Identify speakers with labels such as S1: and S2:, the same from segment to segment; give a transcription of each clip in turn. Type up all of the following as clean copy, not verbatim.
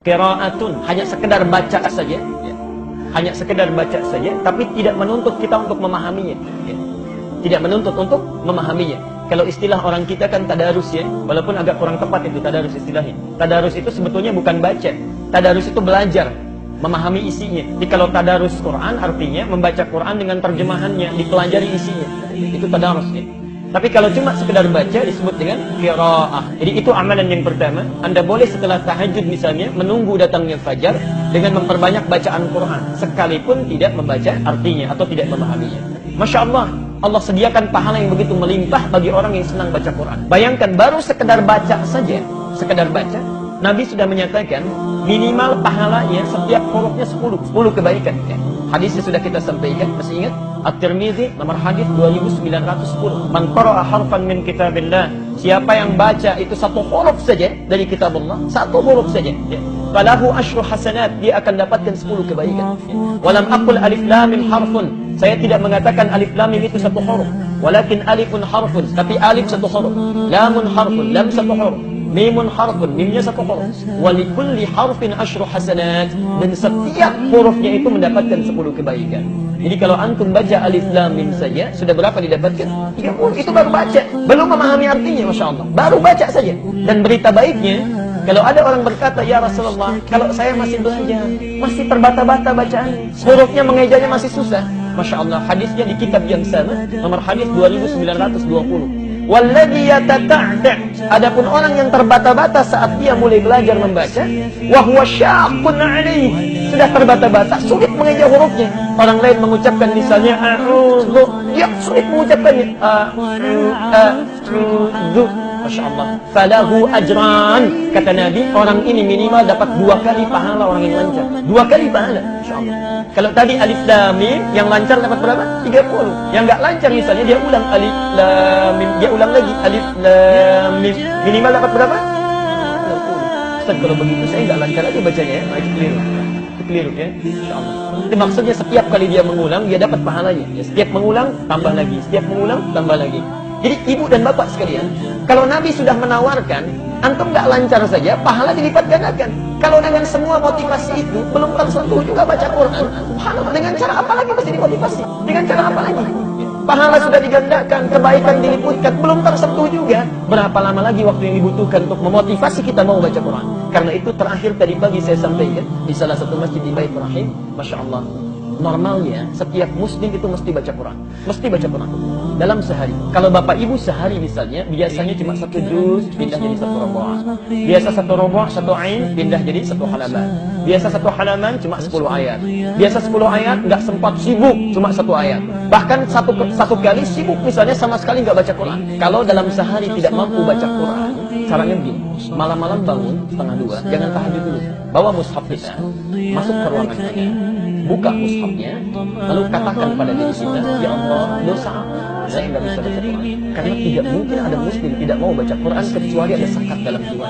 S1: qiraatun, hanya sekedar baca saja, ya. Hanya sekedar baca saja, tapi tidak menuntut kita untuk memahaminya, ya. Tidak menuntut untuk memahaminya. Kalau istilah orang kita kan tadarus, ya, walaupun agak kurang tepat itu tadarus istilahnya. Tadarus itu sebetulnya bukan baca, tadarus itu belajar, memahami isinya. Jadi kalau tadarus Quran artinya membaca Quran dengan terjemahannya, dipelajari isinya. Itu tadarus, ya. Tapi kalau cuma sekedar baca disebut dengan qiraah. Jadi itu amalan yang pertama. Anda boleh setelah tahajud misalnya menunggu datangnya fajar dengan memperbanyak bacaan Quran, sekalipun tidak membaca artinya atau tidak memahaminya. Masya Allah, Allah sediakan pahala yang begitu melimpah bagi orang yang senang baca Quran. Bayangkan baru sekedar baca saja, sekedar baca, Nabi sudah menyatakan minimal pahalanya setiap hurufnya 10 kebaikan, ya. Hadisnya sudah kita sampaikan, masih ingat? At-Tirmidzi nomor hadis 2910. Man qara'a harfan min kitabillah, siapa yang baca itu satu huruf saja dari kitab Allah, satu huruf saja, ya, falahu asyru hasanat, dia akan dapatkan 10 kebaikan, ya. Walam aqul alif lam mim harfun, saya tidak mengatakan alif lam mim itu satu huruf, walakin alifun harfun, tapi alif satu huruf, lamun harfun, lam satu huruf, mimun harfun, mimnya satu huruf, walikulli harfin asyru hasanat, dan setiap hurufnya itu mendapatkan 10 kebaikan. Jadi kalau antum baca alif lam mim saja, sudah berapa didapatkan? 30. Itu baru baca, belum memahami artinya, Masya Allah, baru baca saja. Dan berita baiknya, kalau ada orang berkata, ya Rasulullah, kalau saya masih belajar, masih terbata-bata bacaan, hurufnya mengejanya masih susah, Masya Allah, hadisnya di kitab yang sama, nomor hadis 2920. Walladhi yatata'da', adapun orang yang terbata-bata saat dia mulai belajar membaca, wa huwa syaqqun 'alaihi, sudah terbata-bata, sulit mengeja hurufnya. Orang lain mengucapkan misalnya a'udzu, dia sulit mengucapkannya a'udzu. Masya Allah, falahu ajran, kata Nabi, orang ini minimal dapat 2 kali pahala orang yang lancar. 2 kali pahala, Masya Allah. Kalau tadi alif lam mim yang lancar dapat berapa? 30. Yang nggak lancar misalnya dia ulang alif lam mim, dia ulang lagi alif lam mim, minimal dapat berapa? 60. Ustaz, kalau begitu saya nggak lancar lagi bacanya, ya. Nah, itu keliru. Itu keliru, ya. Masya Allah. Itu maksudnya setiap kali dia mengulang dia dapat pahalanya, ya. Setiap mengulang tambah lagi, setiap mengulang tambah lagi. Jadi ibu dan bapak sekalian, kalau Nabi sudah menawarkan, antum nggak lancar saja, pahala dilipat gandakan. Kalau dengan semua motivasi itu belum tersentuh juga baca Quran, pahala dengan cara apa lagi mesti dimotivasi? Dengan cara apa lagi? Pahala sudah digandakan, kebaikan diliputkan, belum tersentuh juga. Berapa lama lagi waktu yang dibutuhkan untuk memotivasi kita mau baca Quran? Karena itu terakhir tadi pagi saya sampaikan di salah satu masjid di Bait Rahim, Masya Allah. Normalnya setiap muslim itu mesti baca Quran, mesti baca Quran dalam sehari. Kalau bapak ibu sehari misalnya biasanya cuma 1 juz pindah jadi 1 roboah, biasa 1 roboah 1 ain pindah jadi 1 halaman, biasa 1 halaman cuma 10 ayat, biasa 10 ayat nggak sempat sibuk cuma 1 ayat, bahkan satu kali sibuk misalnya sama sekali nggak baca Quran. Kalau dalam sehari tidak mampu baca Quran, caranya begini, malam-malam bangun setengah 2, jangan tahajud dulu, bawa mushaf kita masuk ke ruangan kita, buka mushafnya, lalu katakan pada diri kita, ya Allah, dosa saya nggak bisa baca Quran. Karena tidak mungkin ada muslim tidak mau baca Quran kecuali ada zakat dalam jiwa.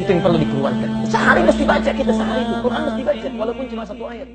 S1: Itu yang perlu dikeluarkan. Sehari mesti baca, kita sehari itu Quran mesti baca, walaupun cuma 1 ayat.